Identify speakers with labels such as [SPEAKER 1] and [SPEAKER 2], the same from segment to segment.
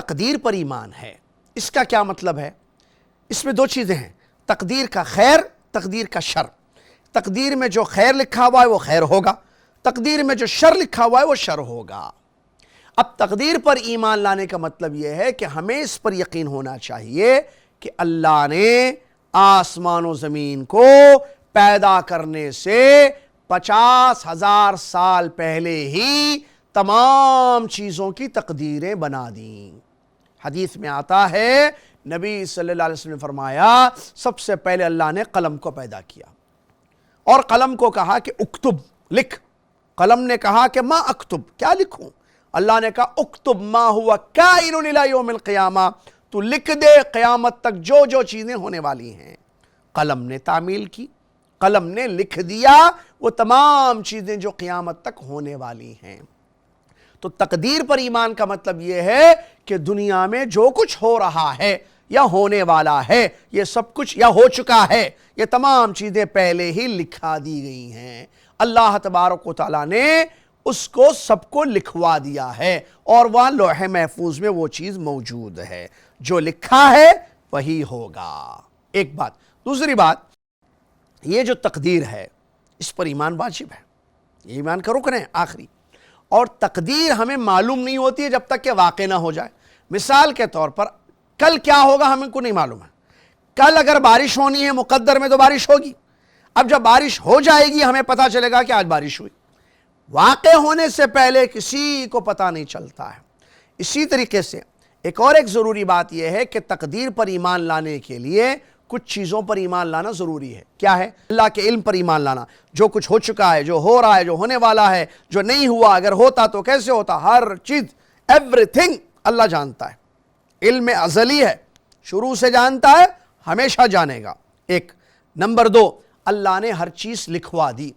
[SPEAKER 1] تقدیر پر ایمان ہے، اس کا کیا مطلب ہے؟ اس میں دو چیزیں ہیں، تقدیر کا خیر، تقدیر کا شر۔ تقدیر میں جو خیر لکھا ہوا ہے وہ خیر ہوگا، تقدیر میں جو شر لکھا ہوا ہے وہ شر ہوگا۔ اب تقدیر پر ایمان لانے کا مطلب یہ ہے کہ ہمیں اس پر یقین ہونا چاہیے کہ اللہ نے آسمان و زمین کو پیدا کرنے سے 50,000 سال پہلے ہی تمام چیزوں کی تقدیریں بنا دیں۔ حدیث میں آتا ہے نبی صلی اللہ علیہ وسلم نے فرمایا سب سے پہلے اللہ نے قلم کو پیدا کیا اور قلم کو کہا کہ اکتب، لکھ۔ قلم نے کہا کہ ما اکتب، کیا لکھوں؟ اللہ نے کہا اکتب ما ہوا کائن الی یوم القیامہ، تو لکھ دے قیامت تک جو جو چیزیں ہونے والی ہیں۔ قلم نے تعمیل کی، قلم نے لکھ دیا وہ تمام چیزیں جو قیامت تک ہونے والی ہیں۔ تو تقدیر پر ایمان کا مطلب یہ ہے کہ دنیا میں جو کچھ ہو رہا ہے یا ہونے والا ہے، یہ سب کچھ یا ہو چکا ہے، یہ تمام چیزیں پہلے ہی لکھا دی گئی ہیں۔ اللہ تبارک و تعالیٰ نے اس کو سب کو لکھوا دیا ہے اور وہاں لوح محفوظ میں وہ چیز موجود ہے، جو لکھا ہے وہی ہوگا۔ ایک بات۔ دوسری بات، یہ جو تقدیر ہے اس پر ایمان واجب ہے، یہ ایمان کا رکن ہے آخری۔ اور تقدیر ہمیں معلوم نہیں ہوتی ہے جب تک کہ واقع نہ ہو جائے۔ مثال کے طور پر کل کیا ہوگا ہمیں کو نہیں معلوم ہے۔ کل اگر بارش ہونی ہے مقدر میں تو بارش ہوگی، اب جب بارش ہو جائے گی ہمیں پتہ چلے گا کہ آج بارش ہوئی۔ واقع ہونے سے پہلے کسی کو پتہ نہیں چلتا ہے۔ اسی طریقے سے ایک ضروری بات یہ ہے کہ تقدیر پر ایمان لانے کے لیے کچھ چیزوں پر ایمان لانا ضروری ہے۔ کیا ہے؟ اللہ کے علم پر ایمان لانا، جو کچھ ہو چکا ہے، جو ہو رہا ہے، جو ہونے والا ہے، جو نہیں ہوا، اگر ہوتا تو کیسے ہوتا، ہر چیز، ایوری تھنگ اللہ جانتا ہے، علم ازلی ہے، شروع سے جانتا ہے، ہمیشہ جانے گا۔ ایک نمبر دو، اللہ نے ہر چیز لکھوا دی،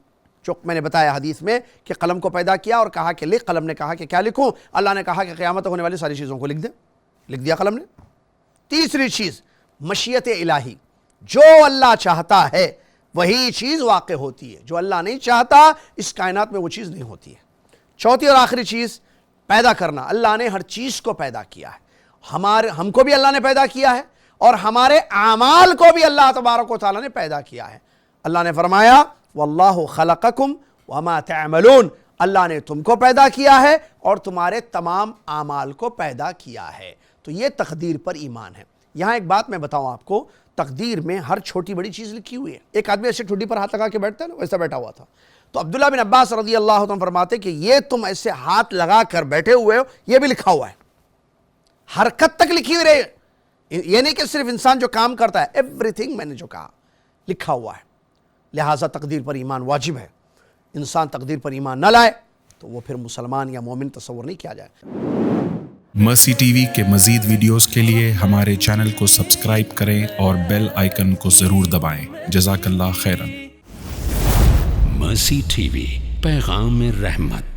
[SPEAKER 1] جو میں نے بتایا حدیث میں کہ قلم کو پیدا کیا اور کہا کہ لکھ۔ قلم نے کہا کہ کیا لکھوں؟ اللہ نے کہا کہ قیامت ہونے والی ساری چیزوں کو لکھ دے، لکھ دیا قلم نے۔ تیسری چیز مشیت الہی، جو اللہ چاہتا ہے وہی چیز واقع ہوتی ہے، جو اللہ نہیں چاہتا اس کائنات میں وہ چیز نہیں ہوتی ہے۔ چوتھی اور آخری چیز پیدا کرنا، اللہ نے ہر چیز کو پیدا کیا ہے، ہم کو بھی اللہ نے پیدا کیا ہے اور ہمارے اعمال کو بھی اللہ تبارک و تعالیٰ نے پیدا کیا ہے۔ اللہ نے فرمایا واللہ خلقکم وما تعملون، اللہ نے تم کو پیدا کیا ہے اور تمہارے تمام اعمال کو پیدا کیا ہے۔ تو یہ تقدیر پر ایمان ہے۔ یہاں ایک بات میں بتاؤں آپ کو، تقدیر میں ہر چھوٹی بڑی چیز لکھی ہوئی ہے۔ ایک آدمی ایسے ٹھڈی پر ہاتھ لگا کے بیٹھتا ہے نا، ویسا بیٹھا ہوا تھا، تو عبداللہ بن عباس رضی اللہ عنہ فرماتے کہ یہ تم ایسے ہاتھ لگا کر بیٹھے ہوئے ہو، یہ بھی لکھا ہوا ہے، حرکت تک لکھی ہوئی رہے، یہ نہیں کہ صرف انسان جو کام کرتا ہے، ایوری تھنگ میں نے جو کہا لکھا ہوا ہے۔ لہٰذا تقدیر پر ایمان واجب ہے۔ انسان تقدیر پر ایمان نہ لائے تو وہ پھر مسلمان یا مومن تصور نہیں کیا جائے۔
[SPEAKER 2] مرسی ٹی وی کے مزید ویڈیوز کے لیے ہمارے چینل کو سبسکرائب کریں اور بیل آئیکن کو ضرور دبائیں۔ جزاک اللہ خیرن۔
[SPEAKER 3] مرسی ٹی وی، پیغام رحمت۔